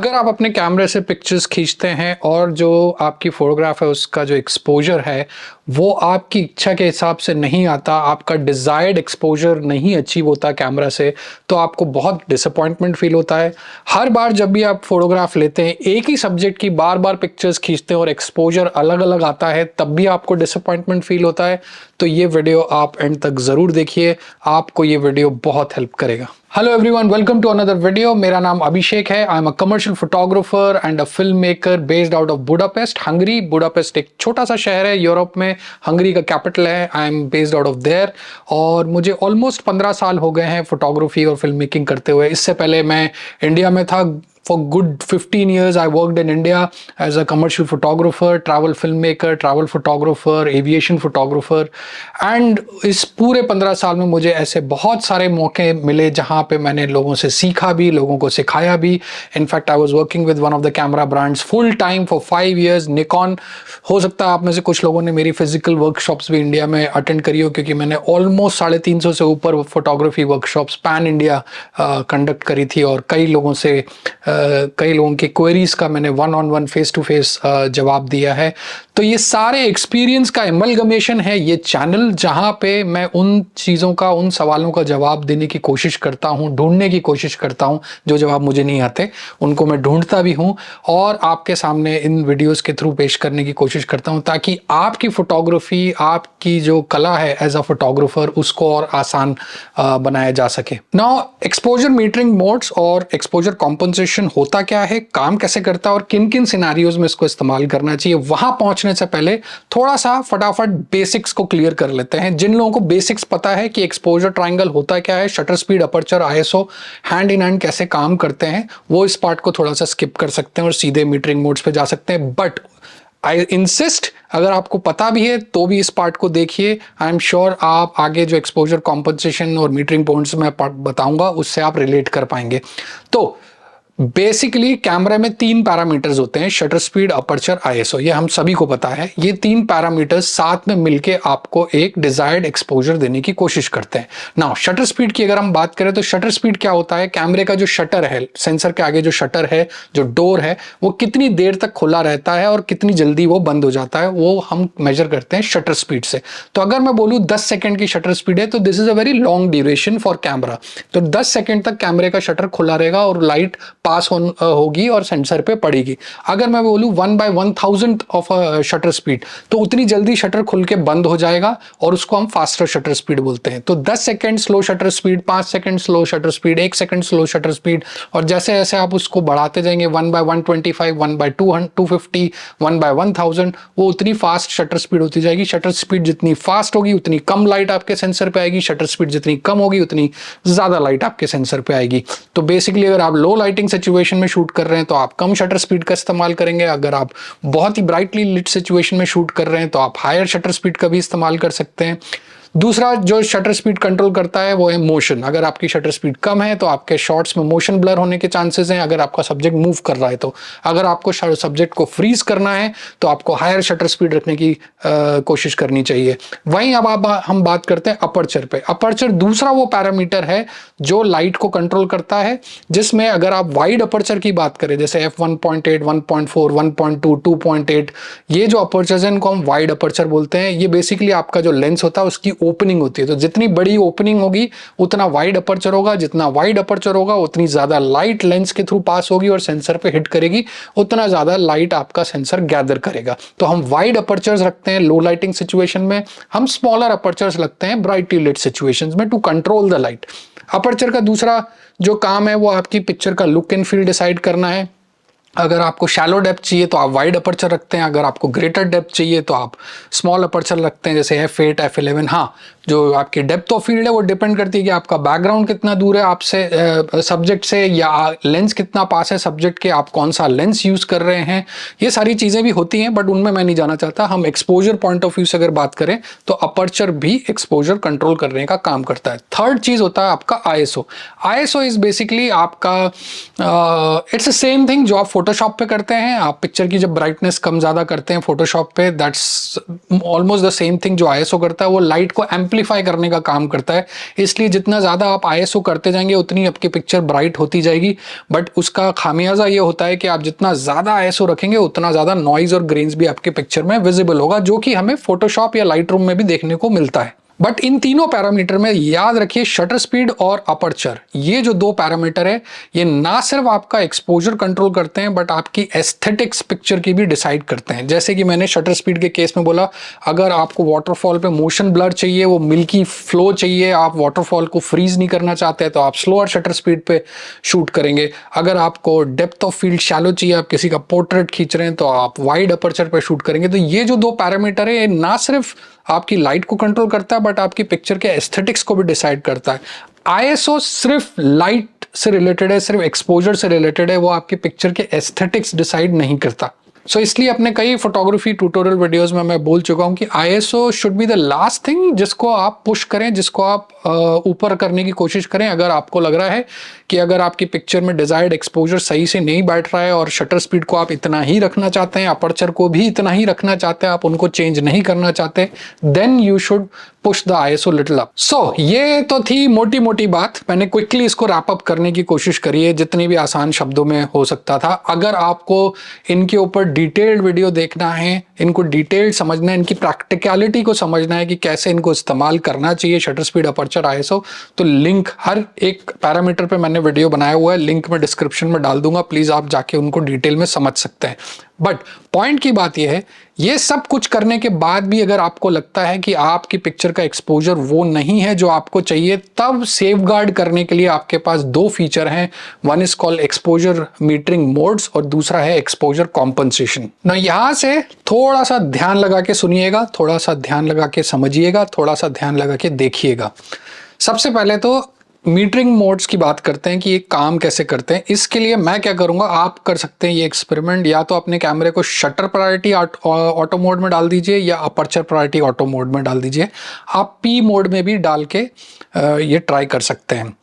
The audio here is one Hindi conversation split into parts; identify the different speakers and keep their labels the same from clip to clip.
Speaker 1: अगर आप अपने कैमरे से पिक्चर्स खींचते हैं और जो आपकी फ़ोटोग्राफ है उसका जो एक्सपोजर है वो आपकी इच्छा के हिसाब से नहीं आता, आपका डिज़ायर्ड एक्सपोजर नहीं अचीव होता कैमरा से, तो आपको बहुत डिसअपॉइंटमेंट फील होता है। हर बार जब भी आप फ़ोटोग्राफ लेते हैं, एक ही सब्जेक्ट की बार बार पिक्चर्स खींचते हैं और एक्सपोजर अलग अलग आता है, तब भी आपको डिसअपॉइंटमेंट फील होता है। तो ये वीडियो आप एंड तक ज़रूर देखिए, आपको ये वीडियो बहुत हेल्प करेगा। Hello everyone, welcome to another video. मेरा नाम अभिषेक है। I am a commercial photographer and a film maker based out of Budapest, Hungary. Budapest एक छोटा सा शहर है यूरोप में, हंगरी का कैपिटल है। I M based out of their और मुझे ऑलमोस्ट 15 साल हो गए हैं फोटोग्राफी और फिल्म मेकिंग करते हुए। इससे पहले मैं इंडिया में था। For good 15 years, I worked in India as a commercial photographer, travel filmmaker, travel photographer, aviation photographer. And इस पूरे 15 साल में मुझे ऐसे बहुत सारे मौके मिले जहाँ पे मैंने लोगों से सीखा भी, लोगों को सिखाया भी। In fact I was working with one of the camera brands full time for 5 years, Nikon. हो सकता है आप में से कुछ लोगों ने मेरी फिजिकल वर्कशॉप्स भी इंडिया में अटेंड करी हो, क्योंकि मैंने ऑलमोस्ट 350 से ऊपर photography workshops pan India conduct करी थी और कई लोगों की क्वेरीज का मैंने one on one face to face जवाब दिया है। तो ये सारे एक्सपीरियंस का एमलगमेशन है ये चैनल, जहां पे मैं उन चीज़ों का, उन सवालों का जवाब देने की कोशिश करता हूं, ढूंढने की कोशिश करता हूं। जो जवाब मुझे नहीं आते उनको मैं ढूंढता भी हूं और आपके सामने इन वीडियोस के थ्रू पेश करने की कोशिश करता हूं, ताकि आपकी फोटोग्राफी, आपकी जो कला है एज अ फोटोग्राफर, उसको और आसान बनाया जा सके। नाउ, एक्सपोजर मीटरिंग मोड्स और एक्सपोजर कॉम्पनसेशन होता क्या है, काम कैसे करता है और किन किन सिनेरियोज में इसको इस्तेमाल करना चाहिए, वहां पहुंचने से पहले थोड़ा सा फटाफट बेसिक्स को क्लियर कर लेते हैं। जिन लोगों को बेसिक्स पता है कि एक्सपोजर ट्रायंगल होता क्या है, shutter speed, aperture, ISO hand in hand कैसे काम करते हैं, वो इस पार्ट को थोड़ा सा स्किप कर सकते हैं और सीधे मीटरिंग मोड्स पे जा सकते हैं। बट आई इंसिस्ट, अगर आपको पता भी है तो भी इस पार्ट को देखिए। आई एम श्योर आप आगे जो एक्सपोजर कॉम्पनसेशन और मीटरिंग पॉइंट्स में बताऊंगा उससे आप रिलेट कर पाएंगे। तो बेसिकली कैमरे में 3 पैरामीटर्स होते हैं, शटर स्पीड, अपर्चर, आईएसओ। ये हम सभी को पता है। ये 3 पैरामीटर्स साथ में मिलके आपको एक डिजायर्ड एक्सपोजर देने की कोशिश करते हैं। नाउ, शटर स्पीड की अगर हम बात करें तो शटर स्पीड क्या होता है, कैमरे का जो शटर है, सेंसर के आगे जो शटर है, जो डोर है, वो कितनी देर तक खुला रहता है और कितनी जल्दी वो बंद हो जाता है, वो हम मेजर करते हैं शटर स्पीड से। तो अगर मैं बोलूं 10 सेकंड की शटर स्पीड है तो this is a very long duration for camera. तो 10 सेकंड तक कैमरे का शटर खुला रहेगा और लाइट पास होगी और सेंसर पे पड़ेगी। अगर मैं बोलूं 1/1000 ऑफ शटर स्पीड, तो उतनी जल्दी शटर खुल के बंद हो जाएगा और उसको हम फास्टर शटर स्पीड बोलते हैं। तो 10 second slow shutter speed, 5 second slow shutter speed, 1 second slow shutter speed, और जैसे जैसे आप उसको बढ़ाते जाएंगे 1/125, 1/250, 1/1000, वो उतनी फास्ट शटर स्पीड होती जाएगी। शटर स्पीड जितनी फास्ट होगी उतनी कम लाइट आपके सेंसर पे आएगी, शटर स्पीड जितनी कम होगी उतनी ज्यादा लाइट आपके सेंसर पे आएगी। तो बेसिकली अगर आप लो लाइटिंग सिचुएशन में शूट कर रहे हैं तो आप कम शटर स्पीड का इस्तेमाल करेंगे। अगर आप बहुत ही ब्राइटली लिट सिचुएशन में शूट कर रहे हैं तो आप हायर शटर स्पीड का भी इस्तेमाल कर सकते हैं। दूसरा जो शटर स्पीड कंट्रोल करता है वो है मोशन। अगर आपकी शटर स्पीड कम है तो आपके शॉट्स में मोशन ब्लर होने के चांसेस हैं, अगर आपका सब्जेक्ट मूव कर रहा है तो। अगर आपको सब्जेक्ट को फ्रीज करना है तो आपको हायर शटर स्पीड रखने की कोशिश करनी चाहिए। वहीं अब हम बात करते हैं अपर्चर पे। अपर्चर दूसरा वो पैरामीटर है जो लाइट को कंट्रोल करता है, जिसमें अगर आप वाइड अपर्चर की बात करें, जैसे f1.8, 1.4, 1.2, 2.8, ये जो अपर्चर्स हैं इनको हम वाइड अपर्चर बोलते हैं। ये बेसिकली आपका जो लेंस होता है उसकी ओपनिंग होती है। तो जितनी बड़ी ओपनिंग होगी उतना वाइड अपर्चर होगा, जितना वाइड अपर्चर होगा उतनी ज्यादा लाइट लेंस के थ्रू पास होगी और सेंसर पे हिट करेगी, उतना ज्यादा लाइट आपका सेंसर गैदर करेगा। तो हम वाइड अपर्चर्स रखते हैं लो लाइटिंग सिचुएशन में, हम स्मॉलर अपर्चर्स रखते हैं ब्राइटली लिट सिचुएशंस में to control the light. Aperture का दूसरा जो काम है वो आपकी पिक्चर का लुक एंड फील डिसाइड करना है। अगर आपको शैलो डेप्थ चाहिए तो आप वाइड अपर्चर रखते हैं, अगर आपको ग्रेटर डेप्थ चाहिए तो आप स्मॉल अपर्चर रखते हैं, जैसे f8, f11। हाँ, जो आपकी डेप्थ ऑफ फील्ड है वो डिपेंड करती है कि आपका बैकग्राउंड कितना दूर है आपसे, सब्जेक्ट से, या लेंस कितना पास है सब्जेक्ट के, आप कौन सा लेंस यूज कर रहे हैं। ये सारी चीजें भी होती हैं बट उनमें मैं नहीं जाना चाहता। हम एक्सपोजर पॉइंट ऑफ व्यू से अगर बात करें तो अपर्चर भी एक्सपोजर कंट्रोल करने का काम करता है। थर्ड चीज होता है आपका आईएसओ। आईएसओ इज बेसिकली आपका इट्स द सेम थिंग जो आप फोटोशॉप पे करते हैं, आप पिक्चर की जब ब्राइटनेस कम ज़्यादा करते हैं फोटोशॉप पे, that's almost the same thing जो आईएसओ करता है। वो लाइट को एम्पलीफाई करने का काम करता है, इसलिए जितना ज़्यादा आप आईएसओ करते जाएंगे उतनी आपकी पिक्चर ब्राइट होती जाएगी। बट उसका खामियाजा ये होता है कि आप जितना ज़्यादा आईएसओ रखेंगे उतना ज़्यादा नॉइज़ और ग्रेन्स भी आपके पिक्चर में विजिबल होगा, जो कि हमें फोटोशॉप या लाइट रूम में भी देखने को मिलता है। बट इन तीनों पैरामीटर में याद रखिए, शटर स्पीड और अपर्चर, ये जो दो पैरामीटर है, ये ना सिर्फ आपका एक्सपोजर कंट्रोल करते हैं बट आपकी एस्थेटिक्स पिक्चर की भी डिसाइड करते हैं। जैसे कि मैंने शटर स्पीड के केस में बोला, अगर आपको वाटरफॉल पे मोशन ब्लर चाहिए, वो मिल्की फ्लो चाहिए, आप वाटरफॉल को फ्रीज नहीं करना चाहते तो आप स्लोअर शटर स्पीड पे शूट करेंगे। अगर आपको डेप्थ ऑफ फील्ड शैलो चाहिए, आप किसी का पोर्ट्रेट खींच रहे हैं तो आप वाइड अपर्चर पे शूट करेंगे। तो ये जो दो पैरामीटर है, ये ना सिर्फ आपकी लाइट को कंट्रोल करता है बट आपकी पिक्चर के एस्थेटिक्स को भी डिसाइड करता है। आईएसओ सिर्फ लाइट से रिलेटेड है, सिर्फ एक्सपोजर से रिलेटेड है, वो आपकी पिक्चर के एस्थेटिक्स डिसाइड नहीं करता। इसलिए अपने कई फोटोग्राफी ट्यूटोरियल वीडियोस में मैं बोल चुका हूं कि ISO should be the last thing जिसको आप पुश करें, जिसको आप ऊपर करने की कोशिश करें। अगर आपको लग रहा है कि अगर आपकी पिक्चर में डिजायर्ड एक्सपोजर सही से नहीं बैठ रहा है और शटर स्पीड को आप इतना ही रखना चाहते हैं, अपर्चर को भी इतना ही रखना चाहते हैं, आप उनको चेंज नहीं करना चाहते, then you should push the ISO little up. ये तो थी मोटी मोटी बात, मैंने क्विकली इसको रैप अप करने की कोशिश करी है जितनी भी आसान शब्दों में हो सकता था। अगर आपको इनके ऊपर डिटेल्ड वीडियो देखना है, इनको डिटेल्ड समझना है, इनकी प्रैक्टिकलिटी को समझना है कि कैसे इनको इस्तेमाल करना चाहिए, शटर स्पीड, अपर्चर, आईएसओ, तो लिंक हर एक पैरामीटर पे मैंने वीडियो बनाया हुआ है, लिंक मैं डिस्क्रिप्शन में डाल दूंगा, प्लीज आप जाके उनको डिटेल में समझ सकते हैं। बट पॉइंट की बात यह है, ये सब कुछ करने के बाद भी अगर आपको लगता है कि आपकी पिक्चर का एक्सपोजर वो नहीं है जो आपको चाहिए, तब सेफगार्ड करने के लिए आपके पास दो फीचर हैं। One is called exposure metering modes और दूसरा है एक्सपोजर कॉम्पनसेशन। ना यहां से थोड़ा सा ध्यान लगा के सुनिएगा, थोड़ा सा ध्यान लगा के समझिएगा, थोड़ा सा ध्यान लगा के देखिएगा। सबसे पहले तो मीटरिंग मोड्स की बात करते हैं कि ये काम कैसे करते हैं। इसके लिए मैं क्या करूंगा, आप कर सकते हैं ये एक्सपेरिमेंट, या तो अपने कैमरे को शटर प्रायोरिटी ऑटो मोड में डाल दीजिए या अपर्चर प्रायोरिटी ऑटो मोड में डाल दीजिए। आप पी मोड में भी डाल के ये ट्राई कर सकते हैं।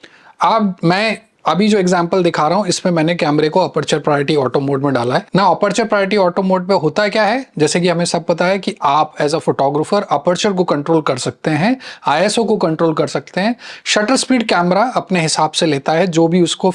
Speaker 1: अब मैं अभी जो एग्जांपल दिखा रहा हूं इसमें मैंने कैमरे को अपर्चर प्रायोरिटी ऑटो मोड में डाला है ना। अपर्चर प्रायोरिटी ऑटो मोड पे होता क्या है, जैसे कि हमें सब पता है कि आप एज अ फोटोग्राफर अपर्चर को कंट्रोल कर सकते हैं, आईएसओ को कंट्रोल कर सकते हैं, शटर स्पीड कैमरा अपने हिसाब से लेता है, जो भी उसको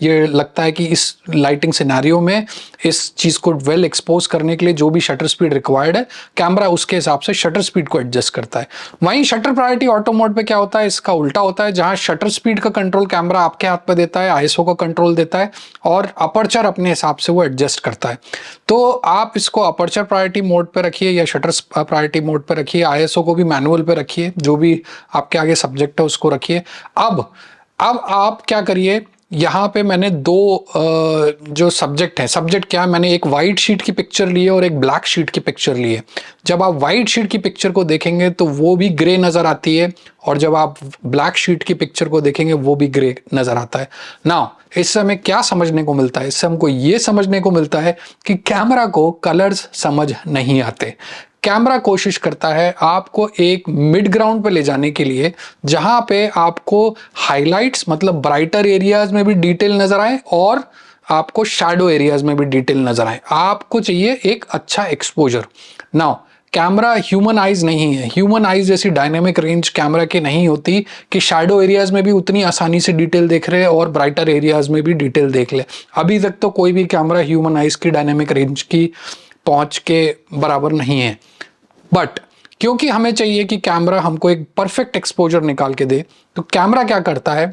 Speaker 1: ये लगता है कि इस लाइटिंग सिनेरियो में इस चीज को वेल एक्सपोज करने के लिए जो भी शटर स्पीड रिक्वायर्ड है, कैमरा उसके हिसाब से शटर स्पीड को एडजस्ट करता है। वहीं शटर प्रायोरिटी ऑटो मोड पे क्या होता है, इसका उल्टा होता है, जहां शटर स्पीड का कंट्रोल कैमरा आपके हाथ पे देता है, आईएसओ का कंट्रोल देता है और अपर्चर अपने हिसाब से वो एडजस्ट करता है। तो आप इसको अपर्चर प्रायोरिटी मोड पे रखिए या शटर प्रायोरिटी मोड पे रखिए, आईएसओ को भी मैनुअल पे रखिए, जो भी आपके आगे सब्जेक्ट है उसको रखिए। अब आप क्या करिए, यहाँ पे मैंने दो जो सब्जेक्ट है, सब्जेक्ट क्या है, मैंने एक वाइट शीट की पिक्चर ली है और एक ब्लैक शीट की पिक्चर ली है। जब आप वाइट शीट की पिक्चर को देखेंगे तो वो भी ग्रे नजर आती है और जब आप ब्लैक शीट की पिक्चर को देखेंगे वो भी ग्रे नजर आता है। नाउ इससे हमें क्या समझने को मिलता है, इससे हमको ये समझने को मिलता है कि कैमरा को कलर्स समझ नहीं आते। कैमरा कोशिश करता है आपको एक मिड ग्राउंड पे ले जाने के लिए, जहां पे आपको हाइलाइट्स मतलब ब्राइटर एरियाज में भी डिटेल नजर आए और आपको शैडो एरियाज में भी डिटेल नजर आए। आपको चाहिए एक अच्छा exposure. Now camera human eyes नहीं है, ह्यूमन आइज जैसी डायनेमिक रेंज कैमरा की नहीं होती कि शैडो एरियाज में भी उतनी आसानी से डिटेल देख रहे और ब्राइटर एरियाज में भी डिटेल देख ले। अभी तक तो कोई भी कैमरा ह्यूमन आइज की डायनेमिक रेंज की पहुंच के बराबर नहीं है। बट क्योंकि हमें चाहिए कि कैमरा हमको एक परफेक्ट एक्सपोजर निकाल के दे, तो कैमरा क्या करता है,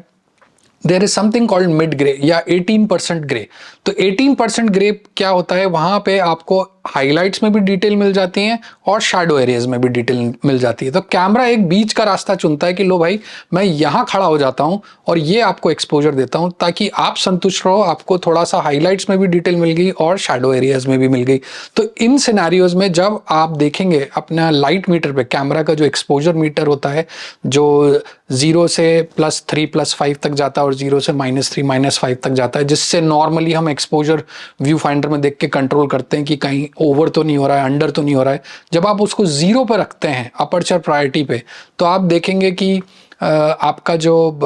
Speaker 1: there is something called mid grey या 18% ग्रे। तो 18% ग्रे क्या होता है, वहां पे आपको हाइलाइट्स में भी डिटेल मिल जाती हैं और शैडो एरियाज में भी डिटेल मिल जाती है। तो कैमरा एक बीच का रास्ता चुनता है कि लो भाई मैं यहां खड़ा हो जाता हूं और ये आपको एक्सपोजर देता हूं ताकि आप संतुष्ट रहो, आपको थोड़ा सा हाइलाइट्स में भी डिटेल मिल गई और शैडो एरियाज में भी मिल गई। तो इन सिनेरियोज में जब आप देखेंगे अपना लाइट मीटर पे, कैमरा का जो एक्सपोजर मीटर होता है जो 0 से +3 +5 तक जाता है और 0 से -3 -5 तक जाता है, जिससे नॉर्मली हम एक्सपोजर व्यू फाइंडर में देख के कंट्रोल करते हैं कि कहीं ओवर तो नहीं हो रहा है, अंडर तो नहीं हो रहा है। जब आप उसको 0 पे रखते हैं अपर्चर प्रायोरिटी पे, तो आप देखेंगे कि आपका जो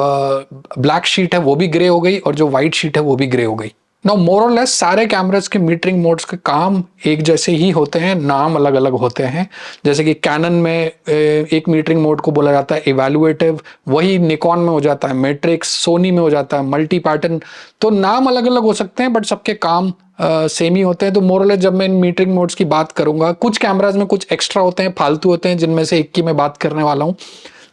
Speaker 1: ब्लैक शीट है वो भी ग्रे हो गई और जो व्हाइट शीट है वो भी ग्रे हो गई। नाउ मोर और लेस सारे कैमरास के मीटरिंग मोड्स के काम एक जैसे ही होते हैं, नाम अलग अलग होते हैं। जैसे कि कैनन में एक मीटरिंग मोड को बोला जाता है इवैल्यूएटिव, वही निकॉन में हो जाता है मैट्रिक्स, सोनी में हो जाता है मल्टी पैटर्न। तो नाम अलग अलग हो सकते हैं बट सबके काम सेम ही होते हैं। तो मोर और लेस जब मैं इन मीटरिंग मोड्स की बात करूंगा, कुछ कैमराज में कुछ एक्स्ट्रा होते हैं, फालतू होते हैं, जिनमें से एक की मैं बात करने वाला हूं।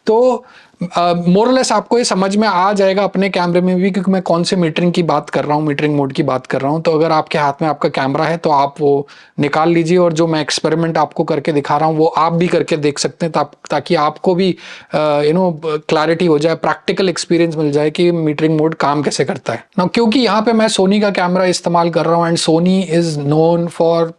Speaker 1: तो मोरलेस आपको ये समझ में आ जाएगा अपने कैमरे में भी, क्योंकि मैं कौन से मीटरिंग की बात कर रहा हूँ, मीटरिंग मोड की बात कर रहा हूँ। तो अगर आपके हाथ में आपका कैमरा है तो आप वो निकाल लीजिए, और जो मैं एक्सपेरिमेंट आपको करके दिखा रहा हूँ वो आप भी करके देख सकते हैं, ताकि आपको भी क्लैरिटी हो जाए, प्रैक्टिकल एक्सपीरियंस मिल जाए कि मीटरिंग मोड काम कैसे करता है ना। क्योंकि यहाँ पे मैं सोनी का कैमरा इस्तेमाल कर रहा हूँ, and Sony is known for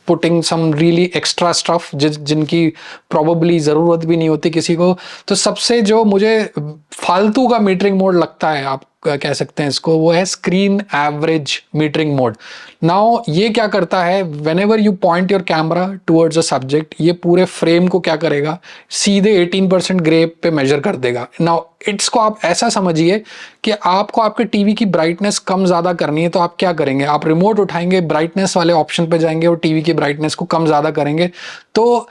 Speaker 1: putting some really extra stuff जिनकी प्रॉबेबली ज़रूरत भी नहीं होती किसी को। तो सबसे जो मुझे फालतू का मीटरिंग मोड लगता है, आप कह सकते हैं इसको, वो है screen average metering mode. Now ये क्या करता है, when ever you point your camera towards a subject, ये पूरे फ्रेम को क्या करेगा, सीधे 18% ग्रे पे मेजर कर देगा। नाउ इट्स को आप ऐसा समझिए कि आपको आपके टीवी की ब्राइटनेस कम ज़्यादा करनी है, तो आप क्या करेंगे, आप रिमोट उठाएंगे, ब्राइटनेस वाले ऑप्शन पे जाएंगे और टीवी की ब्राइटनेस को कम ज़्यादा करेंगे। तो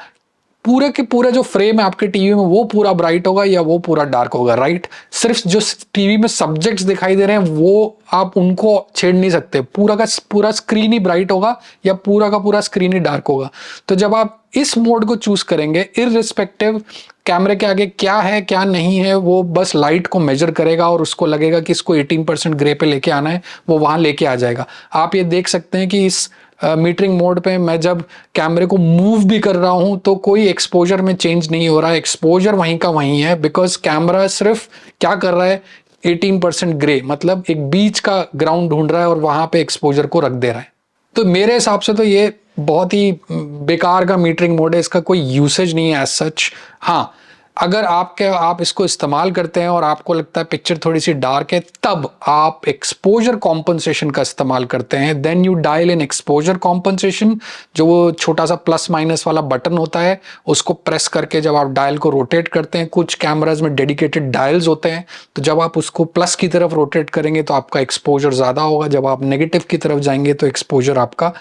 Speaker 1: पूरे के पूरे जो फ्रेम है आपके टीवी में वो पूरा ब्राइट होगा या वो पूरा डार्क होगा, राइट। सिर्फ जो टीवी में सब्जेक्ट्स दिखाई दे रहे हैं वो आप उनको छेड़ नहीं सकते, पूरा का पूरा स्क्रीन ही ब्राइट होगा या पूरा का पूरा स्क्रीन ही डार्क होगा। तो जब आप इस मोड को चूज करेंगे, इररिस्पेक्टिव कैमरे के आगे क्या है क्या नहीं है, वो बस लाइट को मेजर करेगा और उसको लगेगा कि इसको 18% ग्रे पे लेके आना है, वो वहां लेके आ जाएगा। आप ये देख सकते हैं कि इस मीटरिंग मोड पे मैं जब कैमरे को मूव भी कर रहा हूं तो कोई एक्सपोजर में चेंज नहीं हो रहा है, एक्सपोजर वहीं का वहीं है, बिकॉज कैमरा सिर्फ क्या कर रहा है, 18% ग्रे, मतलब एक बीच का ग्राउंड ढूंढ रहा है और वहां पे एक्सपोजर को रख दे रहा है। तो मेरे हिसाब से तो ये बहुत ही बेकार का मीटरिंग मोड है, इसका कोई यूसेज नहीं है एज सच। हाँ, अगर आप इसको इस्तेमाल करते हैं और आपको लगता है पिक्चर थोड़ी सी डार्क है, तब आप एक्सपोजर कॉम्पनसेशन का इस्तेमाल करते हैं। Then you dial in exposure compensation, जो वो छोटा सा प्लस माइनस वाला बटन होता है, उसको प्रेस करके जब आप डायल को रोटेट करते हैं, कुछ कैमराज में डेडिकेटेड डायल्स होते हैं, तो जब आप उसको प्लस की तरफ रोटेट करेंगे तो आपका एक्सपोजर ज़्यादा होगा, जब आप नेगेटिव की तरफ जाएंगे तो एक्सपोजर आपका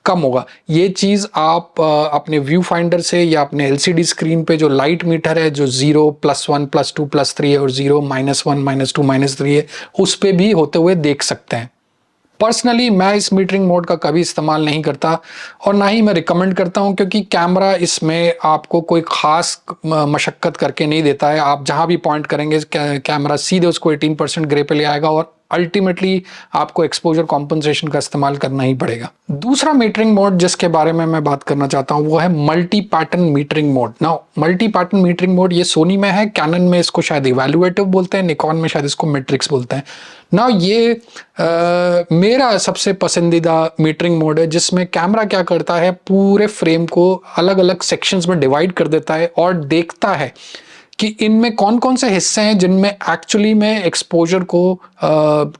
Speaker 1: कम होगा। ये चीज़ आप अपने व्यू फाइंडर से या अपने एलसीडी स्क्रीन पे जो लाइट मीटर है, जो 0 +1 +2 +3 है और 0 -1 -2 -3 है, उस पे भी होते हुए देख सकते हैं। पर्सनली मैं इस मीटरिंग मोड का कभी इस्तेमाल नहीं करता और ना ही मैं रिकमेंड करता हूं, क्योंकि कैमरा इसमें आपको कोई खास मशक्कत करके नहीं देता है। आप जहां भी पॉइंट करेंगे कैमरा सीधे उसको 18% ग्रे पे ले आएगा और अल्टीमेटली आपको एक्सपोजर कॉम्पनसेशन का इस्तेमाल करना ही पड़ेगा। दूसरा मीटरिंग मोड जिसके बारे में मैं बात करना चाहता हूं वो है multi pattern metering mode. Now multi pattern metering mode ये सोनी में है, कैनन में इसको शायद इवैल्यूएटिव बोलते हैं, निकॉन में शायद इसको मैट्रिक्स बोलते हैं। नाउ ये मेरा सबसे पसंदीदा मीटरिंग मोड है, जिसमें कैमरा क्या करता है, पूरे फ्रेम को अलग अलग सेक्शंस में डिवाइड कर देता है और देखता है कि इनमें कौन कौन से हिस्से हैं जिनमें एक्चुअली में एक्सपोजर को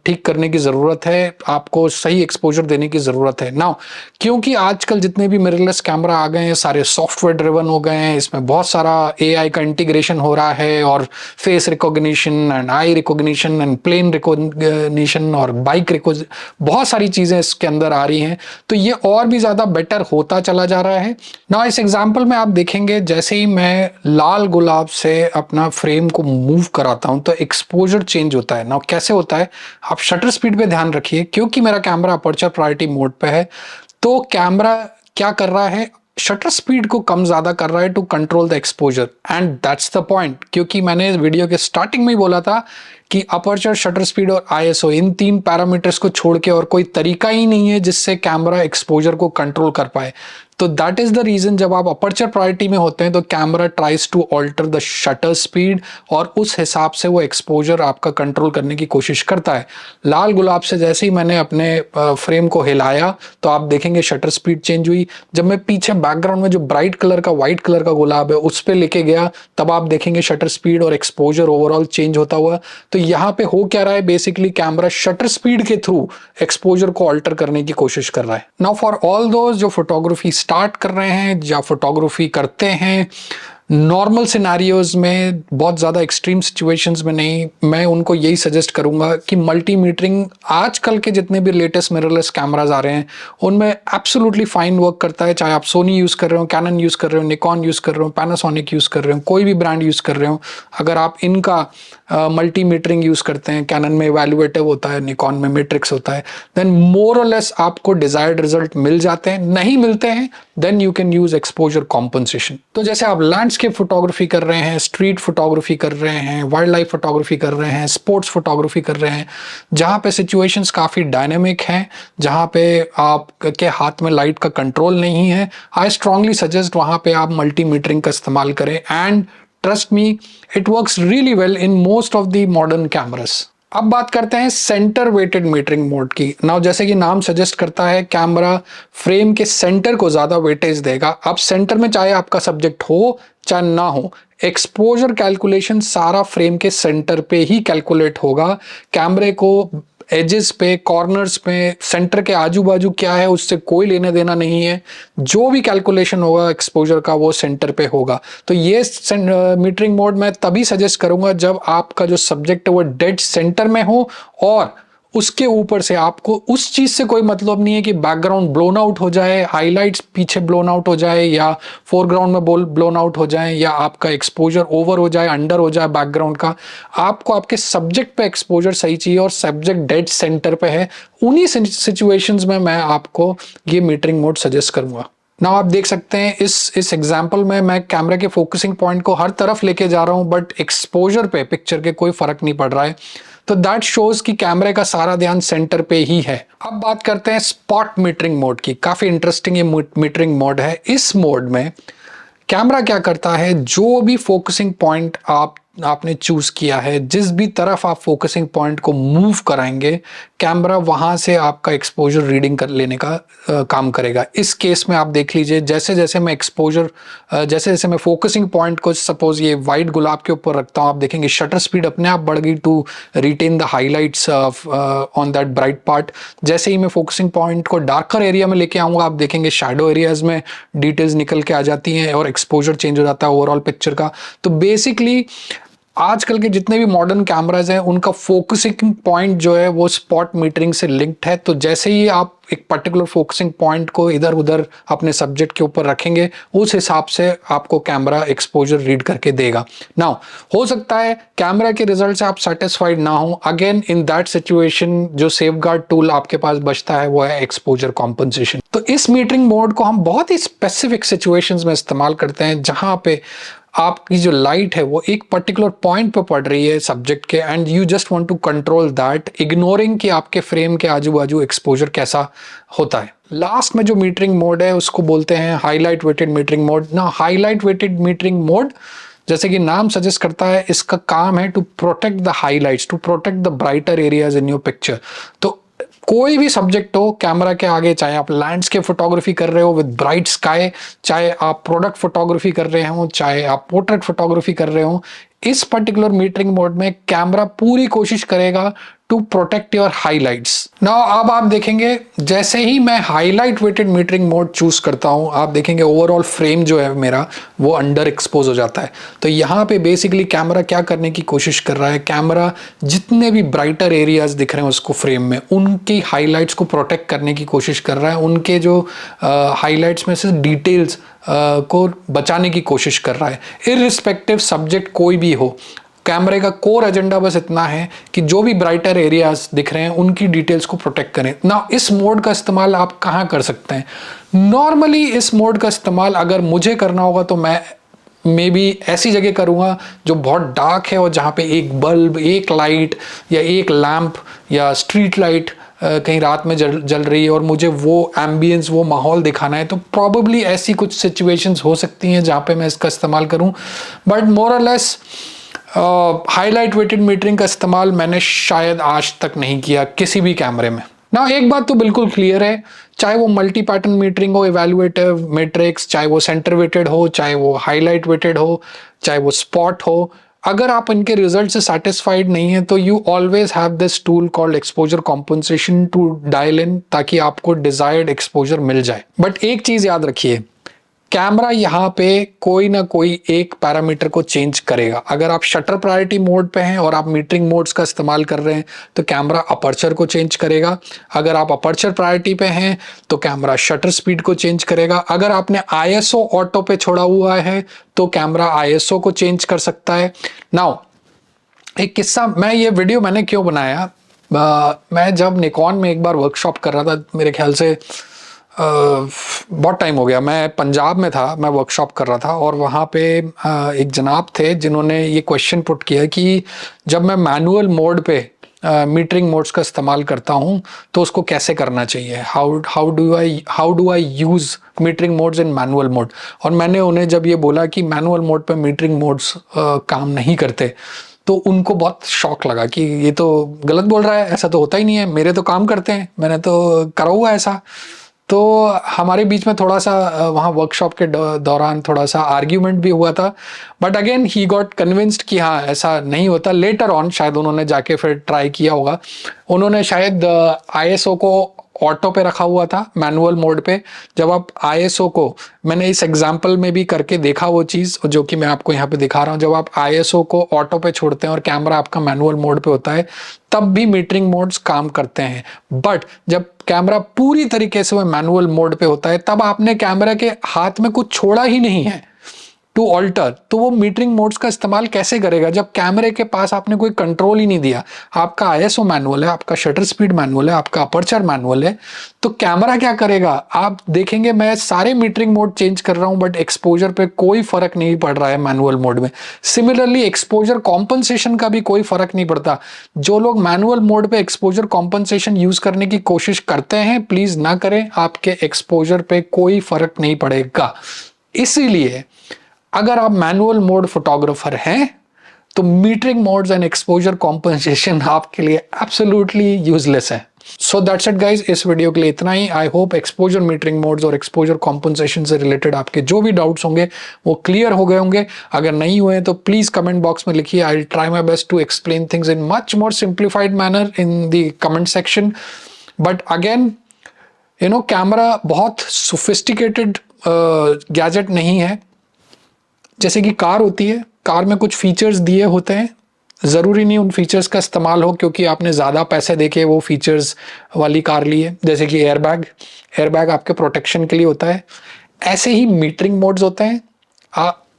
Speaker 1: ठीक करने की ज़रूरत है, आपको सही एक्सपोजर देने की ज़रूरत है। नाउ क्योंकि आजकल जितने भी मिररलेस कैमरा आ गए हैं सारे सॉफ्टवेयर ड्रिवन हो गए हैं, इसमें बहुत सारा एआई का इंटीग्रेशन हो रहा है और face recognition and eye recognition and plane recognition और बाइक बहुत सारी चीज़ें इसके अंदर आ रही हैं, तो ये और भी ज़्यादा बेटर होता चला जा रहा है। नाउ इस एग्जाम्पल में आप देखेंगे, जैसे ही मैं लाल गुलाब से अपना फ्रेम को मूव कराता हूं तो एक्सपोजर चेंज होता है। नाउ कैसे होता है, आप शटर स्पीड पे ध्यान रखिए, क्योंकि मेरा कैमरा अपर्चर प्रायोरिटी मोड पे है, तो कैमरा क्या कर रहा है, शटर स्पीड को कम ज्यादा कर रहा है to control the exposure, and that's the point. क्योंकि मैंने वीडियो के स्टार्टिंग में ही बोला था कि अपर्चर, शटर स्पीड और आईएसओ, इन 3 पैरामीटर्स को छोड़ के और कोई तरीका ही नहीं है जिससे कैमरा एक्सपोजर को कंट्रोल कर पाए। तो दैट इज द रीजन, जब आप अपर्चर प्रायोरिटी में होते हैं तो camera tries to alter the shutter speed और उस हिसाब से वो एक्सपोजर आपका कंट्रोल करने की कोशिश करता है। लाल गुलाब से जैसे ही मैंने अपने फ्रेम को हिलाया तो आप देखेंगे शटर स्पीड चेंज हुई। जब मैं पीछे बैकग्राउंड में जो ब्राइट कलर का, व्हाइट कलर का गुलाब है, उस पर लेके गया, तब आप देखेंगे शटर स्पीड और एक्सपोजर ओवरऑल चेंज होता हुआ। तो यहाँ पे हो क्या रहा है, बेसिकली कैमरा शटर स्पीड के थ्रू एक्सपोजर को ऑल्टर करने की कोशिश कर रहा है। नाउ फॉर ऑल दोज जो फोटोग्राफी स्टार्ट कर रहे हैं या फोटोग्राफी करते हैं, नॉर्मल सिनेरियोज में, बहुत ज़्यादा एक्सट्रीम सिचुएशंस में नहीं, मैं उनको यही सजेस्ट करूंगा कि मल्टी मीटरिंग आजकल के जितने भी लेटेस्ट मिररलेस कैमराज आ रहे हैं उनमें एब्सोल्युटली फाइन वर्क करता है। चाहे आप सोनी यूज़ कर रहे हो, कैनन यूज़ कर रहे हो, निकॉन यूज़ कर रहे हो, पैनासोनिक यूज़ कर रहे हो, कोई भी ब्रांड यूज़ कर रहे हो, अगर आप इनका मल्टी मीटरिंग यूज़ करते हैं, कैनन में इवैल्यूएटिव होता है, निकॉन में मैट्रिक्स होता है, देन मोर और लेस आपको डिजायर्ड रिजल्ट मिल जाते हैं। नहीं मिलते हैं then you can use exposure compensation. तो जैसे आप लैंडस्केप फोटोग्राफी कर रहे हैं, स्ट्रीट फोटोग्राफी कर रहे हैं, वाइल्ड लाइफ फोटोग्राफी कर रहे हैं, स्पोर्ट्स फोटोग्राफी कर रहे हैं, जहां पे सिचुएशंस काफी डायनेमिक हैं, जहां पे आपके हाथ में लाइट का कंट्रोल नहीं है, आई स्ट्रांगली सजेस्ट वहां पे आप मल्टी मीटरिंग का इस्तेमाल करें। And trust me, it works really well in most of the modern cameras. अब बात करते हैं सेंटर वेटेड मीटरिंग मोड की। नाउ जैसे कि नाम सजेस्ट करता है, कैमरा फ्रेम के सेंटर को ज्यादा वेटेज देगा। अब सेंटर में चाहे आपका सब्जेक्ट हो चाहे ना हो, एक्सपोजर कैलकुलेशन सारा फ्रेम के सेंटर पे ही कैलकुलेट होगा। कैमरे को एजेस पे, कॉर्नर्स पे, सेंटर के आजू बाजू क्या है उससे कोई लेना देना नहीं है। जो भी कैलकुलेशन होगा एक्सपोजर का वो सेंटर पे होगा। तो ये मीटरिंग मोड मैं तभी सजेस्ट करूंगा जब आपका जो सब्जेक्ट है वो डेड सेंटर में हो और उसके ऊपर से आपको उस चीज से कोई मतलब नहीं है कि बैकग्राउंड ब्लोन आउट हो जाए, हाइलाइट्स पीछे ब्लोन आउट हो जाए, या फोरग्राउंड में ब्लोन आउट हो जाए, या आपका एक्सपोजर ओवर हो जाए, अंडर हो जाए बैकग्राउंड का। आपको आपके सब्जेक्ट पे एक्सपोजर सही चाहिए और सब्जेक्ट डेड सेंटर पे है। उन्हीं सिचुएशंस में मैं आपको ये मीटरिंग मोड सजेस्ट करूंगा। ना आप देख सकते हैं इस एग्जाम्पल में मैं कैमरा के फोकसिंग पॉइंट को हर तरफ लेके जा रहा हूं, बट एक्सपोजर पे पिक्चर के कोई फर्क नहीं पड़ रहा है। तो दैट शोज कि कैमरे का सारा ध्यान सेंटर पे ही है। अब बात करते हैं स्पॉट मीटरिंग मोड की। काफी इंटरेस्टिंग ये मीटरिंग मोड है। इस मोड में कैमरा क्या करता है, जो भी फोकसिंग पॉइंट आपने चूज किया है, जिस भी तरफ आप फोकसिंग पॉइंट को मूव कराएंगे, कैमरा वहां से आपका एक्सपोजर रीडिंग कर लेने का काम करेगा। इस केस में आप देख लीजिए, जैसे जैसे मैं एक्सपोजर जैसे जैसे मैं फोकसिंग पॉइंट को सपोज ये वाइट गुलाब के ऊपर रखता हूं, आप देखेंगे शटर स्पीड अपने आप बढ़ गई to retain the highlights on that bright part. जैसे ही मैं फोकसिंग पॉइंट को डार्कर एरिया में लेके आऊंगा, आप देखेंगे शैडो एरियाज में डिटेल्स निकल के आ जाती हैं और एक्सपोजर चेंज हो जाता है ओवरऑल पिक्चर का। तो बेसिकली आजकल के जितने भी मॉडर्न कैमराज हैं उनका फोकसिंग पॉइंट जो है वो स्पॉट मीटरिंग से लिंक्ड है। तो जैसे ही आप एक पर्टिकुलर फोकसिंग पॉइंट को इधर उधर अपने सब्जेक्ट के ऊपर रखेंगे, उस हिसाब से आपको कैमरा एक्सपोजर रीड करके देगा। नाउ हो सकता है कैमरा के रिजल्ट से आप सेटिस्फाइड ना हो, अगेन इन दैट सिचुएशन जो सेफगार्ड टूल आपके पास बचता है वो है एक्सपोजर कॉम्पनसेशन। तो इस मीटरिंग मोड को हम बहुत ही स्पेसिफिक सिचुएशंस में इस्तेमाल करते हैं, जहां पे आपकी जो लाइट है वो एक पर्टिकुलर पॉइंट पे पड़ रही है सब्जेक्ट के, and you just want to control that, ignoring कि आपके फ्रेम के आजू बाजू एक्सपोजर कैसा होता है। लास्ट में जो मीटरिंग मोड है उसको बोलते हैं हाईलाइट वेटेड मीटरिंग मोड। ना हाईलाइट वेटेड मीटरिंग मोड, जैसे कि नाम सजेस्ट करता है, इसका काम है to protect the highlights, to protect the brighter areas in your picture. तो कोई भी सब्जेक्ट हो कैमरा के आगे, चाहे आप लैंडस्केप फोटोग्राफी कर रहे हो विद ब्राइट स्काई, चाहे आप प्रोडक्ट फोटोग्राफी कर रहे हो, चाहे आप पोर्ट्रेट फोटोग्राफी कर रहे हो, इस पर्टिकुलर मीटरिंग मोड में कैमरा पूरी कोशिश करेगा to protect your highlights. Now अब आप देखेंगे जैसे ही मैं highlight weighted metering mode choose करता हूं, आप देखेंगे ओवरऑल फ्रेम जो है मेरा वो अंडर एक्सपोज हो जाता है। तो यहाँ पे बेसिकली कैमरा क्या करने की कोशिश कर रहा है, कैमरा जितने भी ब्राइटर एरियाज दिख रहे हैं उसको फ्रेम में, उनकी हाईलाइट्स को प्रोटेक्ट करने की कोशिश कर रहा है, उनके जो हाईलाइट्स में से डिटेल्स को बचाने की कोशिश कर रहा है। इररिस्पेक्टिव सब्जेक्ट कोई भी हो, कैमरे का कोर एजेंडा बस इतना है कि जो भी ब्राइटर एरियाज दिख रहे हैं उनकी डिटेल्स को प्रोटेक्ट करें। ना इस मोड का इस्तेमाल आप कहाँ कर सकते हैं? नॉर्मली इस मोड का इस्तेमाल अगर मुझे करना होगा तो मैं मे बी ऐसी जगह करूँगा जो बहुत डार्क है और जहाँ पे एक बल्ब, एक लाइट या एक लैम्प या स्ट्रीट लाइट कहीं रात में जल रही है और मुझे वो एम्बियंस, वो माहौल दिखाना है, तो प्रॉबली ऐसी कुछ सिचुएशंस हो सकती हैं जहाँ पे मैं इसका इस्तेमाल करूँ। बट मोर और लेस हाईलाइट वेटेड मीटरिंग का इस्तेमाल मैंने शायद आज तक नहीं किया किसी भी कैमरे में। ना एक बात तो बिल्कुल क्लियर है, चाहे वो मल्टी पैटर्न मीटरिंग हो, इवैल्यूएटिव मैट्रिक्स, चाहे वो सेंटर वेटेड हो, चाहे वो हाईलाइट वेटेड हो, चाहे वो स्पॉट हो, अगर आप इनके रिजल्ट से सेटिस्फाइड नहीं है तो you always have this tool called exposure compensation to dial in, ताकि आपको डिजायर्ड एक्सपोजर मिल जाए। बट एक चीज याद रखिए, कैमरा यहाँ पे कोई ना कोई एक पैरामीटर को चेंज करेगा। अगर आप शटर प्रायोरिटी मोड पे हैं और आप मीटरिंग मोड्स का इस्तेमाल कर रहे हैं तो कैमरा अपर्चर को चेंज करेगा। अगर आप अपर्चर प्रायोरिटी पे हैं तो कैमरा शटर स्पीड को चेंज करेगा। अगर आपने आईएसओ ऑटो पे छोड़ा हुआ है तो कैमरा आईएसओ को चेंज कर सकता है। नाउ एक किस्सा, ये वीडियो मैंने क्यों बनाया, मैं जब निकॉन में एक बार वर्कशॉप कर रहा था, मेरे ख्याल से बहुत टाइम हो गया, मैं पंजाब में था, मैं वर्कशॉप कर रहा था और वहाँ पे एक जनाब थे जिन्होंने ये क्वेश्चन पुट किया कि जब मैं मैनुअल मोड पे मीटरिंग मोड्स का इस्तेमाल करता हूँ तो उसको कैसे करना चाहिए, how do I use metering modes in manual mode. और मैंने उन्हें जब ये बोला कि मैनुअल मोड पे मीटरिंग मोड्स काम नहीं करते तो उनको बहुत शॉक लगा कि ये तो गलत बोल रहा है, ऐसा तो होता ही नहीं है, मेरे तो काम करते हैं, मैंने तो करा हुआ है ऐसा। तो हमारे बीच में थोड़ा सा वहाँ वर्कशॉप के दौरान थोड़ा सा आर्ग्यूमेंट भी हुआ था, but again he got convinced कि हाँ ऐसा नहीं होता। लेटर ऑन शायद उन्होंने जाके फिर ट्राई किया होगा, उन्होंने शायद आईएसओ को ऑटो पे रखा हुआ था मैनुअल मोड पे। जब आप आईएसओ को, मैंने इस एग्जांपल में भी करके देखा वो चीज़ जो कि मैं आपको यहाँ पे दिखा रहा हूँ, जब आप आईएसओ को ऑटो पे छोड़ते हैं और कैमरा आपका मैनुअल मोड पे होता है तब भी मीटरिंग मोड्स काम करते हैं। बट जब कैमरा पूरी तरीके से वो मैनुअल मोड पे होता है तब आपने कैमरा के हाथ में कुछ छोड़ा ही नहीं है टू ऑल्टर, तो वो मीटरिंग मोड्स का इस्तेमाल कैसे करेगा जब कैमरे के पास आपने कोई कंट्रोल ही नहीं दिया। आपका आईएसओ मैनुअल है, आपका शटर स्पीड मैनुअल है, आपका अपर्चर मैनुअल है, तो कैमरा क्या करेगा। आप देखेंगे मैं सारे मीटरिंग मोड चेंज कर रहा हूं बट एक्सपोजर पे कोई फर्क नहीं पड़ रहा है मैनुअल मोड में। सिमिलरली एक्सपोजर कॉम्पनसेशन का भी कोई फर्क नहीं पड़ता। जो लोग मैनुअल मोड पे एक्सपोजर कॉम्पनसेशन यूज करने की कोशिश करते हैं प्लीज ना करें, आपके एक्सपोजर पे कोई फर्क नहीं पड़ेगा। इसीलिए अगर आप मैनुअल मोड फोटोग्राफर हैं तो metering modes and exposure compensation आपके लिए एब्सोल्युटली यूजलेस है। सो दैट्स इट गाइज, इस वीडियो के लिए इतना ही। I hope exposure metering modes और एक्सपोजर कॉम्पनसेशन से रिलेटेड आपके जो भी डाउट्स होंगे वो क्लियर हो गए होंगे। अगर नहीं हुए तो प्लीज कमेंट बॉक्स में लिखिए, I will try my best to explain things in much more simplified manner in the comment section. But again you know, camera बहुत सोफिस्टिकेटेड गैजेट नहीं है। जैसे कि कार होती है, कार में कुछ फीचर्स दिए होते हैं, ज़रूरी नहीं उन फीचर्स का इस्तेमाल हो क्योंकि आपने ज़्यादा पैसे देके वो फीचर्स वाली कार ली है। जैसे कि एयरबैग आपके प्रोटेक्शन के लिए होता है, ऐसे ही मीटरिंग मोड्स होते हैं।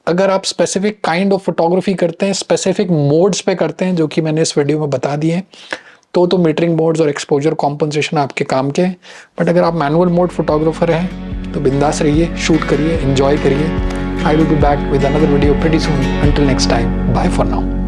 Speaker 1: अगर आप स्पेसिफिक काइंड ऑफ फोटोग्राफी करते हैं, स्पेसिफिक मोड्स पे करते हैं जो कि मैंने इस वीडियो में बता दिए हैं, तो मीटरिंग मोड्स और एक्सपोजर कॉम्पनसेशन आपके काम के हैं। बट अगर आप मैनुअल मोड फोटोग्राफर हैं तो बिंदास रहिए, शूट करिए, एंजॉय करिए। I will be back with another video pretty soon. Until next time, bye for now.